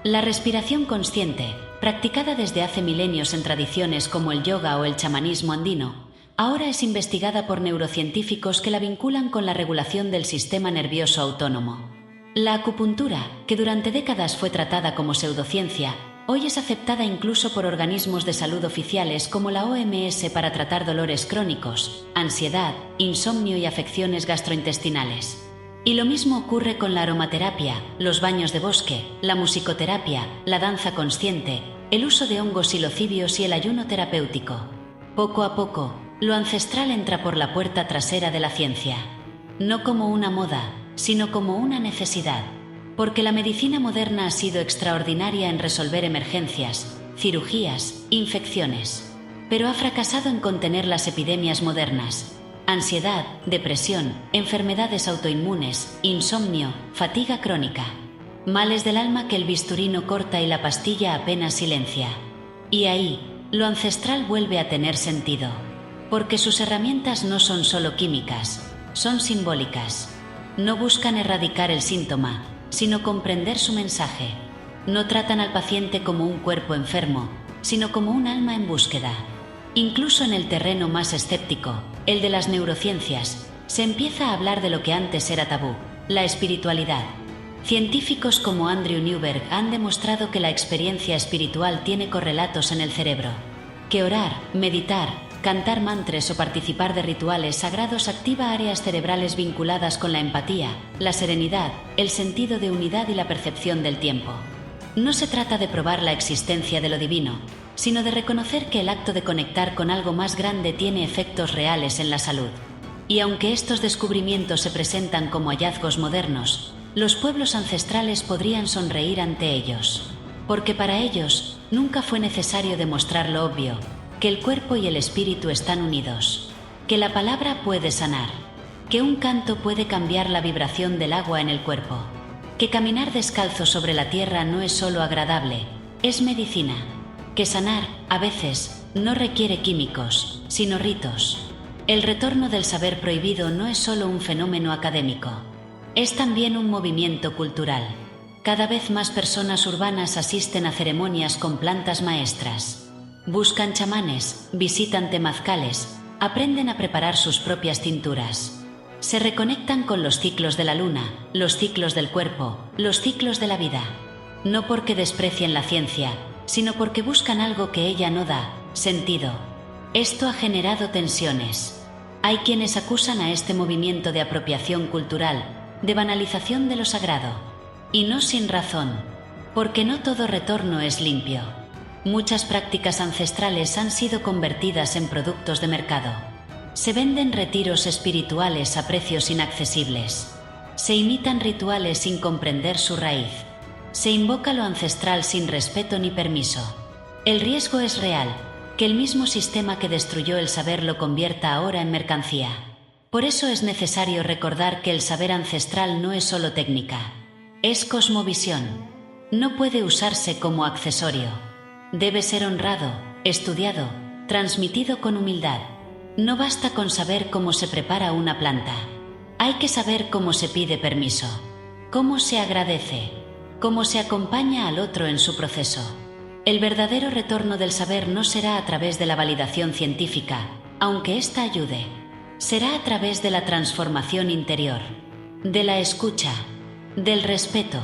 La respiración consciente, practicada desde hace milenios en tradiciones como el yoga o el chamanismo andino, ahora es investigada por neurocientíficos que la vinculan con la regulación del sistema nervioso autónomo. La acupuntura, que durante décadas fue tratada como pseudociencia, hoy es aceptada incluso por organismos de salud oficiales como la OMS para tratar dolores crónicos, ansiedad, insomnio y afecciones gastrointestinales. Y lo mismo ocurre con la aromaterapia, los baños de bosque, la musicoterapia, la danza consciente, el uso de hongos psilocibios y el ayuno terapéutico. Poco a poco, lo ancestral entra por la puerta trasera de la ciencia. No como una moda, sino como una necesidad. Porque la medicina moderna ha sido extraordinaria en resolver emergencias, cirugías, infecciones. Pero ha fracasado en contener las epidemias modernas. Ansiedad, depresión, enfermedades autoinmunes, insomnio, fatiga crónica. Males del alma que el bisturí no corta y la pastilla apenas silencia. Y ahí, lo ancestral vuelve a tener sentido. Porque sus herramientas no son solo químicas, son simbólicas. No buscan erradicar el síntoma, sino comprender su mensaje. No tratan al paciente como un cuerpo enfermo, sino como un alma en búsqueda. Incluso en el terreno más escéptico, el de las neurociencias, se empieza a hablar de lo que antes era tabú, la espiritualidad. Científicos como Andrew Newberg han demostrado que la experiencia espiritual tiene correlatos en el cerebro. Que orar, meditar, cantar mantras o participar de rituales sagrados activa áreas cerebrales vinculadas con la empatía, la serenidad, el sentido de unidad y la percepción del tiempo. No se trata de probar la existencia de lo divino, sino de reconocer que el acto de conectar con algo más grande tiene efectos reales en la salud. Y aunque estos descubrimientos se presentan como hallazgos modernos, los pueblos ancestrales podrían sonreír ante ellos. Porque para ellos nunca fue necesario demostrar lo obvio, que el cuerpo y el espíritu están unidos, que la palabra puede sanar, que un canto puede cambiar la vibración del agua en el cuerpo, que caminar descalzo sobre la tierra no es solo agradable, es medicina, que sanar, a veces, no requiere químicos, sino ritos. El retorno del saber prohibido no es solo un fenómeno académico, es también un movimiento cultural. Cada vez más personas urbanas asisten a ceremonias con plantas maestras. Buscan chamanes, visitan temazcales, aprenden a preparar sus propias tinturas. Se reconectan con los ciclos de la luna, los ciclos del cuerpo, los ciclos de la vida. No porque desprecien la ciencia, sino porque buscan algo que ella no da, sentido. Esto ha generado tensiones. Hay quienes acusan a este movimiento de apropiación cultural, de banalización de lo sagrado. Y no sin razón, porque no todo retorno es limpio. Muchas prácticas ancestrales han sido convertidas en productos de mercado. Se venden retiros espirituales a precios inaccesibles. Se imitan rituales sin comprender su raíz. Se invoca lo ancestral sin respeto ni permiso. El riesgo es real, que el mismo sistema que destruyó el saber lo convierta ahora en mercancía. Por eso es necesario recordar que el saber ancestral no es solo técnica, es cosmovisión. No puede usarse como accesorio. Debe ser honrado, estudiado, transmitido con humildad. No basta con saber cómo se prepara una planta. Hay que saber cómo se pide permiso, cómo se agradece, cómo se acompaña al otro en su proceso. El verdadero retorno del saber no será a través de la validación científica, aunque ésta ayude. Será a través de la transformación interior, de la escucha, del respeto,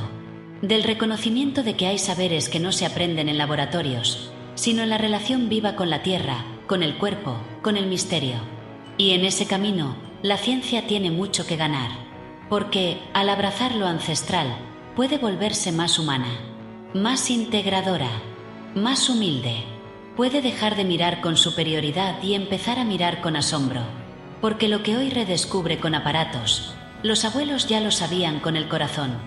del reconocimiento de que hay saberes que no se aprenden en laboratorios, sino en la relación viva con la tierra, con el cuerpo, con el misterio. Y en ese camino, la ciencia tiene mucho que ganar, porque, al abrazar lo ancestral, puede volverse más humana, más integradora, más humilde. Puede dejar de mirar con superioridad y empezar a mirar con asombro, porque lo que hoy redescubre con aparatos, los abuelos ya lo sabían con el corazón.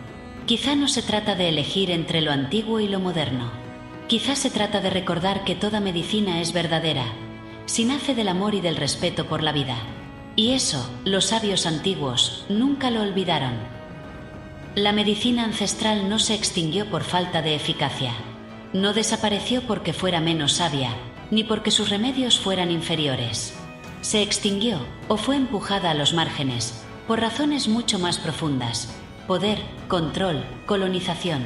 Quizá no se trata de elegir entre lo antiguo y lo moderno. Quizá se trata de recordar que toda medicina es verdadera, si nace del amor y del respeto por la vida. Y eso, los sabios antiguos nunca lo olvidaron. La medicina ancestral no se extinguió por falta de eficacia. No desapareció porque fuera menos sabia, ni porque sus remedios fueran inferiores. Se extinguió o fue empujada a los márgenes, por razones mucho más profundas: poder, control, colonización.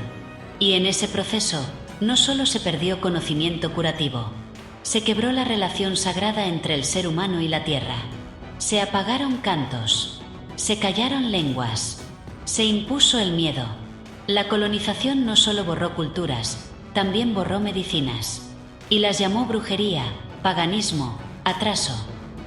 Y en ese proceso, no solo se perdió conocimiento curativo, se quebró la relación sagrada entre el ser humano y la tierra. Se apagaron cantos, se callaron lenguas, se impuso el miedo. La colonización no solo borró culturas, también borró medicinas. Y las llamó brujería, paganismo, atraso.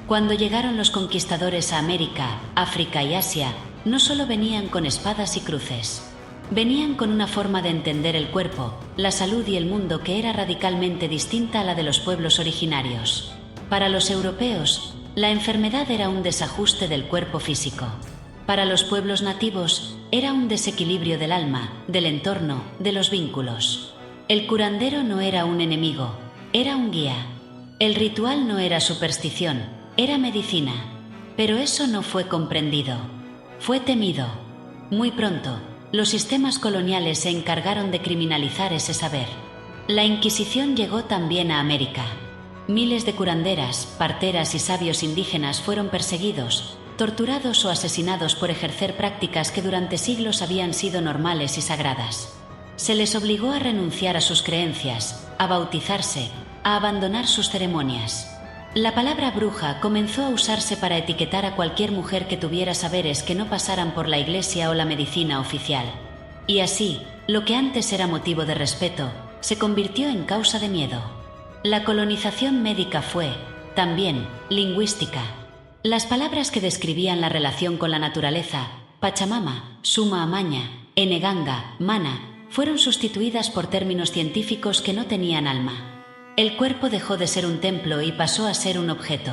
Cuando llegaron los conquistadores a América, África y Asia, no solo venían con espadas y cruces. Venían con una forma de entender el cuerpo, la salud y el mundo que era radicalmente distinta a la de los pueblos originarios. Para los europeos, la enfermedad era un desajuste del cuerpo físico. Para los pueblos nativos, era un desequilibrio del alma, del entorno, de los vínculos. El curandero no era un enemigo, era un guía. El ritual no era superstición, era medicina. Pero eso no fue comprendido. Fue temido. Muy pronto, los sistemas coloniales se encargaron de criminalizar ese saber. La Inquisición llegó también a América. Miles de curanderas, parteras y sabios indígenas fueron perseguidos, torturados o asesinados por ejercer prácticas que durante siglos habían sido normales y sagradas. Se les obligó a renunciar a sus creencias, a bautizarse, a abandonar sus ceremonias. La palabra bruja comenzó a usarse para etiquetar a cualquier mujer que tuviera saberes que no pasaran por la iglesia o la medicina oficial. Y así, lo que antes era motivo de respeto, se convirtió en causa de miedo. La colonización médica fue, también, lingüística. Las palabras que describían la relación con la naturaleza, Pachamama, Suma Amaña, Eneganga, Mana, fueron sustituidas por términos científicos que no tenían alma. El cuerpo dejó de ser un templo y pasó a ser un objeto.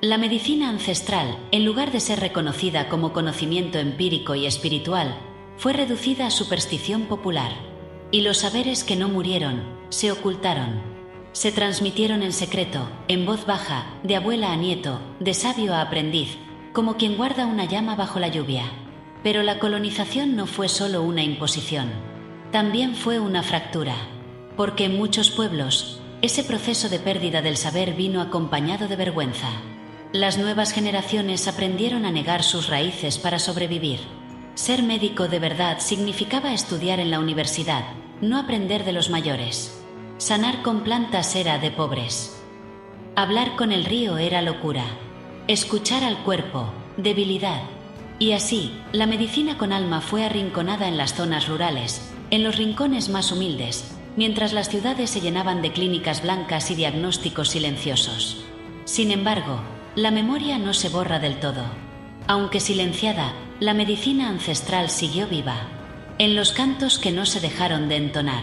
La medicina ancestral, en lugar de ser reconocida como conocimiento empírico y espiritual, fue reducida a superstición popular. Y los saberes que no murieron, se ocultaron. Se transmitieron en secreto, en voz baja, de abuela a nieto, de sabio a aprendiz, como quien guarda una llama bajo la lluvia. Pero la colonización no fue solo una imposición. También fue una fractura. Porque en muchos pueblos, ese proceso de pérdida del saber vino acompañado de vergüenza. Las nuevas generaciones aprendieron a negar sus raíces para sobrevivir. Ser médico de verdad significaba estudiar en la universidad, no aprender de los mayores. Sanar con plantas era de pobres. Hablar con el río era locura. escuchar al cuerpo, debilidad. Y así, la medicina con alma fue arrinconada en las zonas rurales, en los rincones más humildes, mientras las ciudades se llenaban de clínicas blancas y diagnósticos silenciosos. Sin embargo, la memoria no se borra del todo. Aunque silenciada, la medicina ancestral siguió viva, en los cantos que no se dejaron de entonar,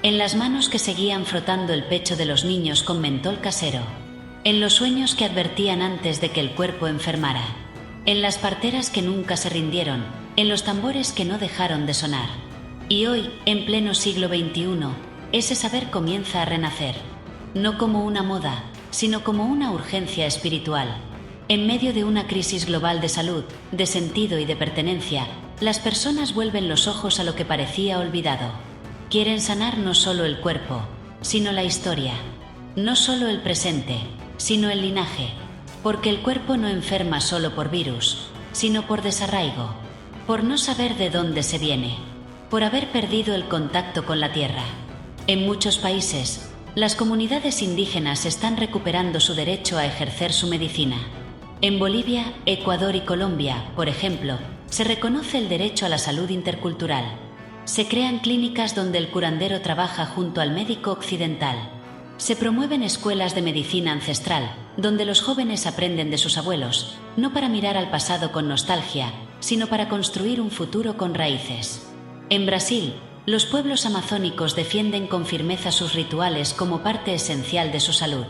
en las manos que seguían frotando el pecho de los niños con mentol casero, en los sueños que advertían antes de que el cuerpo enfermara, en las parteras que nunca se rindieron, en los tambores que no dejaron de sonar. Y hoy, en pleno siglo XXI, ese saber comienza a renacer, no como una moda, sino como una urgencia espiritual. En medio de una crisis global de salud, de sentido y de pertenencia, las personas vuelven los ojos a lo que parecía olvidado. Quieren sanar no solo el cuerpo, sino la historia, no solo el presente, sino el linaje, porque el cuerpo no enferma solo por virus, sino por desarraigo, por no saber de dónde se viene, por haber perdido el contacto con la tierra. En muchos países, las comunidades indígenas están recuperando su derecho a ejercer su medicina. En Bolivia, Ecuador y Colombia, por ejemplo, se reconoce el derecho a la salud intercultural. Se crean clínicas donde el curandero trabaja junto al médico occidental. Se promueven escuelas de medicina ancestral, donde los jóvenes aprenden de sus abuelos, no para mirar al pasado con nostalgia, sino para construir un futuro con raíces. En Brasil, los pueblos amazónicos defienden con firmeza sus rituales como parte esencial de su salud.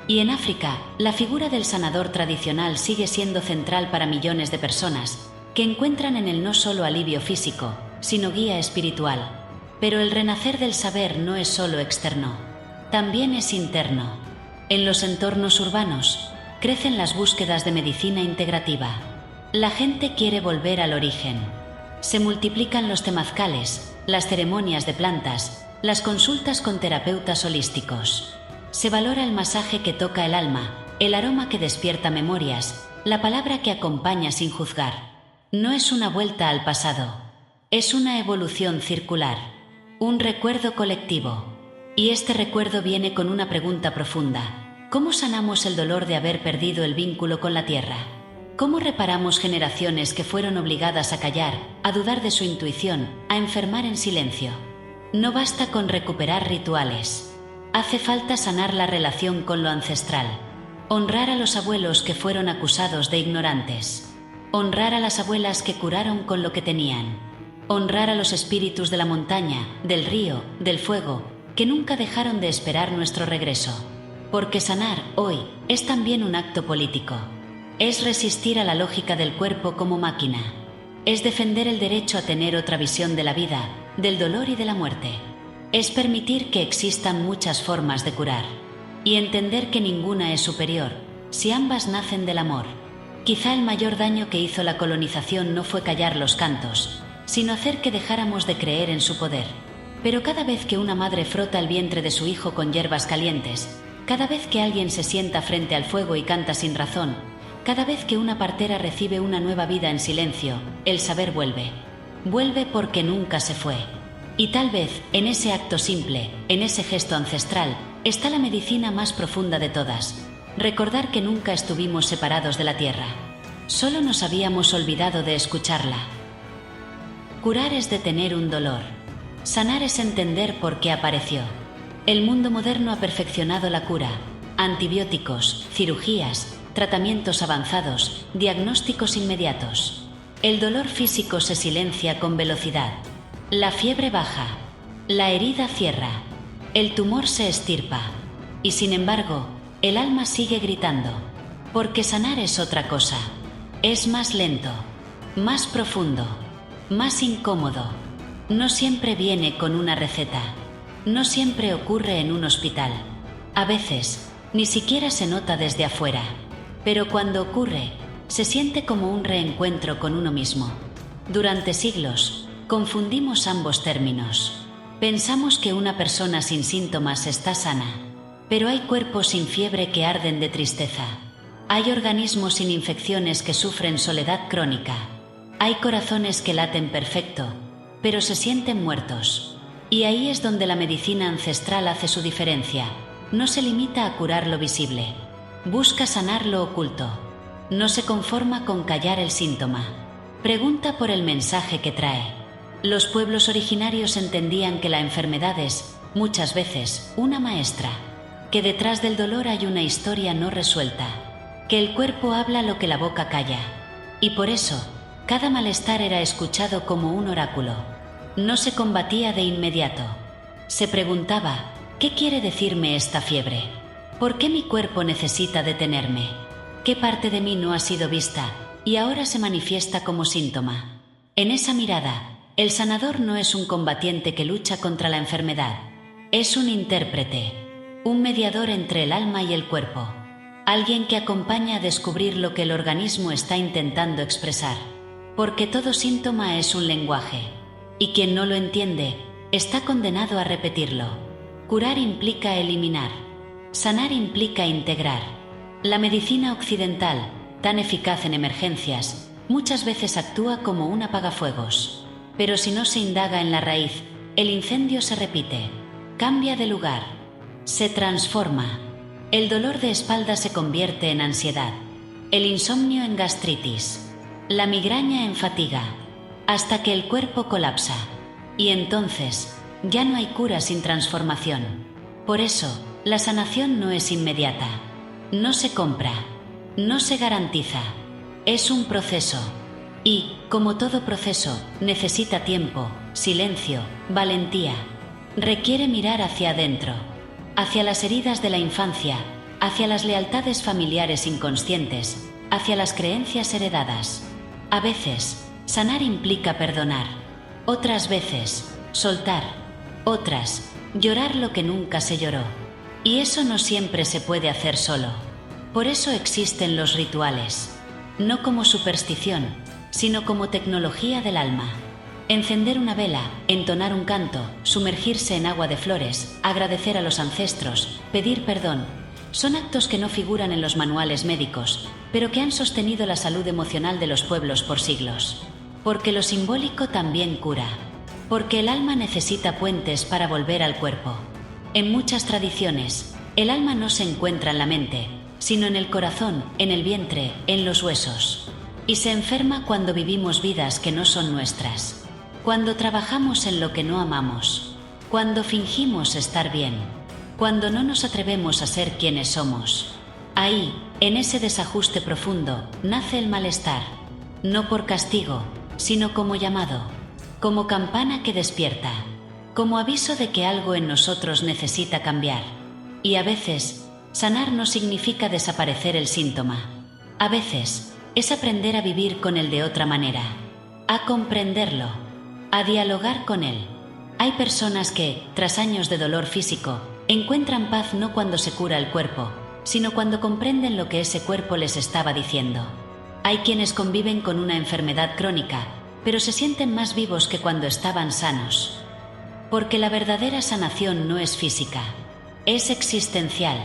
Y en África, la figura del sanador tradicional sigue siendo central para millones de personas, que encuentran en él no solo alivio físico, sino guía espiritual. Pero el renacer del saber no es solo externo, también es interno. En los entornos urbanos, crecen las búsquedas de medicina integrativa. La gente quiere volver al origen. Se multiplican los temazcales, las ceremonias de plantas, las consultas con terapeutas holísticos. Se valora el masaje que toca el alma, el aroma que despierta memorias, la palabra que acompaña sin juzgar. No es una vuelta al pasado, es una evolución circular, un recuerdo colectivo. Y este recuerdo viene con una pregunta profunda: ¿cómo sanamos el dolor de haber perdido el vínculo con la tierra? ¿Cómo reparamos generaciones que fueron obligadas a callar, a dudar de su intuición, a enfermar en silencio? No basta con recuperar rituales. Hace falta sanar la relación con lo ancestral, honrar a los abuelos que fueron acusados de ignorantes, honrar a las abuelas que curaron con lo que tenían, honrar a los espíritus de la montaña, del río, del fuego, que nunca dejaron de esperar nuestro regreso. Porque sanar, hoy, es también un acto político. Es resistir a la lógica del cuerpo como máquina. Es defender el derecho a tener otra visión de la vida, del dolor y de la muerte. Es permitir que existan muchas formas de curar y entender que ninguna es superior, si ambas nacen del amor. Quizá el mayor daño que hizo la colonización no fue callar los cantos, sino hacer que dejáramos de creer en su poder. Pero cada vez que una madre frota el vientre de su hijo con hierbas calientes, cada vez que alguien se sienta frente al fuego y canta sin razón, cada vez que una partera recibe una nueva vida en silencio, el saber vuelve. Vuelve porque nunca se fue. Y tal vez, en ese acto simple, en ese gesto ancestral, está la medicina más profunda de todas. Recordar que nunca estuvimos separados de la tierra. Solo nos habíamos olvidado de escucharla. Curar es detener un dolor. Sanar es entender por qué apareció. El mundo moderno ha perfeccionado la cura. Antibióticos, cirugías, tratamientos avanzados, diagnósticos inmediatos. El dolor físico se silencia con velocidad. La fiebre baja, la herida cierra, el tumor se estirpa. Y sin embargo, el alma sigue gritando, porque sanar es otra cosa. Es más lento, más profundo, más incómodo. No siempre viene con una receta. No siempre ocurre en un hospital. A veces, ni siquiera se nota desde afuera. Pero cuando ocurre, se siente como un reencuentro con uno mismo. Durante siglos, confundimos ambos términos. Pensamos que una persona sin síntomas está sana, pero hay cuerpos sin fiebre que arden de tristeza. Hay organismos sin infecciones que sufren soledad crónica. Hay corazones que laten perfecto, pero se sienten muertos. Y ahí es donde la medicina ancestral hace su diferencia. No se limita a curar lo visible. Busca sanar lo oculto. No se conforma con callar el síntoma. Pregunta por el mensaje que trae. Los pueblos originarios entendían que la enfermedad es, muchas veces, una maestra, que detrás del dolor hay una historia no resuelta, que el cuerpo habla lo que la boca calla, y por eso, cada malestar era escuchado como un oráculo. No se combatía de inmediato. Se preguntaba, ¿qué quiere decirme esta fiebre? ¿Por qué mi cuerpo necesita detenerme? ¿Qué parte de mí no ha sido vista y ahora se manifiesta como síntoma? En esa mirada, el sanador no es un combatiente que lucha contra la enfermedad, es un intérprete, un mediador entre el alma y el cuerpo, alguien que acompaña a descubrir lo que el organismo está intentando expresar, porque todo síntoma es un lenguaje, y quien no lo entiende está condenado a repetirlo. Curar implica eliminar, sanar implica integrar. La medicina occidental, tan eficaz en emergencias, muchas veces actúa como un apagafuegos. Pero si no se indaga en la raíz, el incendio se repite, cambia de lugar, se transforma. El dolor de espalda se convierte en ansiedad, el insomnio en gastritis, la migraña en fatiga, hasta que el cuerpo colapsa. Y entonces, ya no hay cura sin transformación. Por eso, la sanación no es inmediata, no se compra, no se garantiza, es un proceso. Y, como todo proceso, necesita tiempo, silencio, valentía. Requiere mirar hacia adentro, hacia las heridas de la infancia, hacia las lealtades familiares inconscientes, hacia las creencias heredadas. A veces, sanar implica perdonar. Otras veces, soltar. Otras, llorar lo que nunca se lloró. Y eso no siempre se puede hacer solo. Por eso existen los rituales. No como superstición, sino como tecnología del alma. Encender una vela, entonar un canto, sumergirse en agua de flores, agradecer a los ancestros, pedir perdón, son actos que no figuran en los manuales médicos, pero que han sostenido la salud emocional de los pueblos por siglos. Porque lo simbólico también cura. Porque el alma necesita puentes para volver al cuerpo. En muchas tradiciones, el alma no se encuentra en la mente, sino en el corazón, en el vientre, en los huesos. Y se enferma cuando vivimos vidas que no son nuestras, cuando trabajamos en lo que no amamos, cuando fingimos estar bien, cuando no nos atrevemos a ser quienes somos. Ahí, en ese desajuste profundo, nace el malestar, no por castigo, sino como llamado, como campana que despierta, como aviso de que algo en nosotros necesita cambiar. Y a veces, sanar no significa desaparecer el síntoma. A veces, es aprender a vivir con él de otra manera, a comprenderlo, a dialogar con él. Hay personas que, tras años de dolor físico, encuentran paz no cuando se cura el cuerpo, sino cuando comprenden lo que ese cuerpo les estaba diciendo. Hay quienes conviven con una enfermedad crónica, pero se sienten más vivos que cuando estaban sanos. Porque la verdadera sanación no es física, es existencial.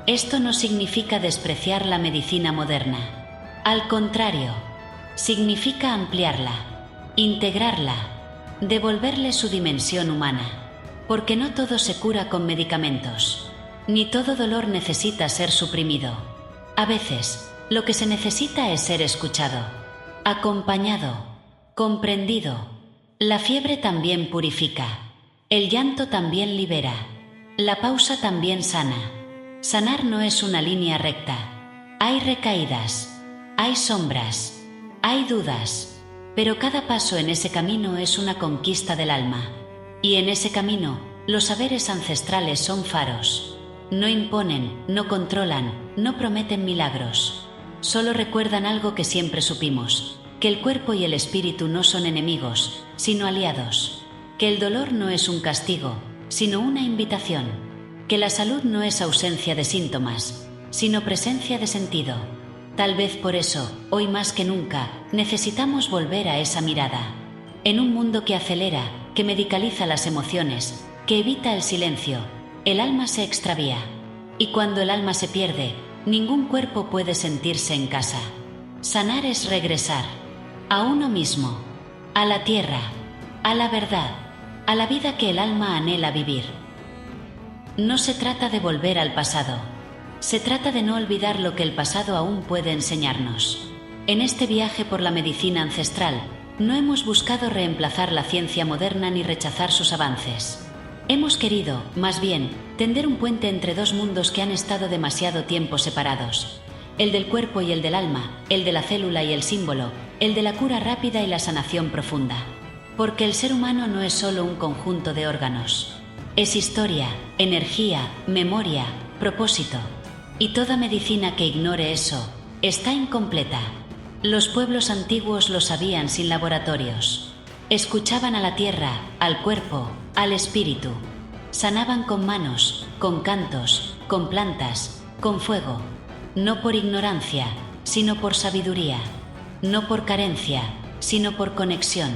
Esto no significa despreciar la medicina moderna. Al contrario, significa ampliarla, integrarla, devolverle su dimensión humana, porque no todo se cura con medicamentos, ni todo dolor necesita ser suprimido. A veces, lo que se necesita es ser escuchado, acompañado, comprendido. La fiebre también purifica, el llanto también libera, la pausa también sana. Sanar no es una línea recta, hay recaídas. Hay sombras, hay dudas, pero cada paso en ese camino es una conquista del alma. Y en ese camino, los saberes ancestrales son faros. No imponen, no controlan, no prometen milagros. Solo recuerdan algo que siempre supimos, que el cuerpo y el espíritu no son enemigos, sino aliados. Que el dolor no es un castigo, sino una invitación. Que la salud no es ausencia de síntomas, sino presencia de sentido. Tal vez por eso, hoy más que nunca, necesitamos volver a esa mirada. En un mundo que acelera, que medicaliza las emociones, que evita el silencio, el alma se extravía. Y cuando el alma se pierde, ningún cuerpo puede sentirse en casa. Sanar es regresar a uno mismo, a la tierra, a la verdad, a la vida que el alma anhela vivir. No se trata de volver al pasado, Se trata de no olvidar lo que el pasado aún puede enseñarnos. En este viaje por la medicina ancestral, no hemos buscado reemplazar la ciencia moderna ni rechazar sus avances. Hemos querido, más bien, tender un puente entre dos mundos que han estado demasiado tiempo separados. El del cuerpo y el del alma, el de la célula y el símbolo, el de la cura rápida y la sanación profunda. Porque el ser humano no es solo un conjunto de órganos. Es historia, energía, memoria, propósito. Y toda medicina que ignore eso está incompleta. Los pueblos antiguos lo sabían sin laboratorios. Escuchaban a la tierra, al cuerpo, al espíritu. Sanaban con manos, con cantos, con plantas, con fuego. No por ignorancia, sino por sabiduría. No por carencia, sino por conexión.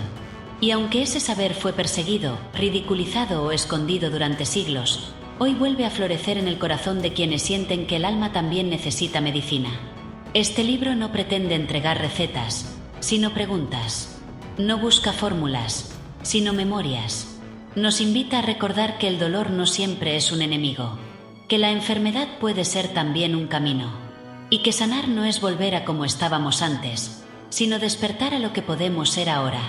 Y aunque ese saber fue perseguido, ridiculizado o escondido durante siglos, hoy vuelve a florecer en el corazón de quienes sienten que el alma también necesita medicina. Este libro no pretende entregar recetas, sino preguntas. No busca fórmulas, sino memorias. Nos invita a recordar que el dolor no siempre es un enemigo, que la enfermedad puede ser también un camino, y que sanar no es volver a como estábamos antes, sino despertar a lo que podemos ser ahora.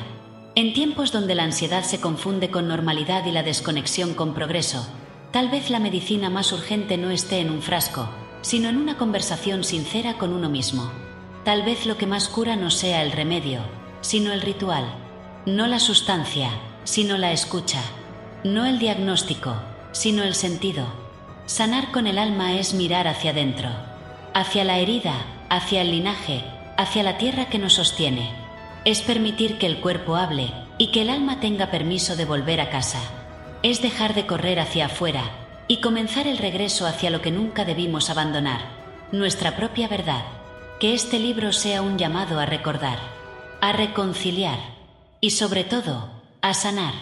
En tiempos donde la ansiedad se confunde con normalidad y la desconexión con progreso, tal vez la medicina más urgente no esté en un frasco, sino en una conversación sincera con uno mismo. Tal vez lo que más cura no sea el remedio, sino el ritual. No la sustancia, sino la escucha. No el diagnóstico, sino el sentido. Sanar con el alma es mirar hacia adentro, hacia la herida, hacia el linaje, hacia la tierra que nos sostiene. Es permitir que el cuerpo hable y que el alma tenga permiso de volver a casa. Es dejar de correr hacia afuera y comenzar el regreso hacia lo que nunca debimos abandonar, nuestra propia verdad. Que este libro sea un llamado a recordar, a reconciliar y sobre todo, a sanar.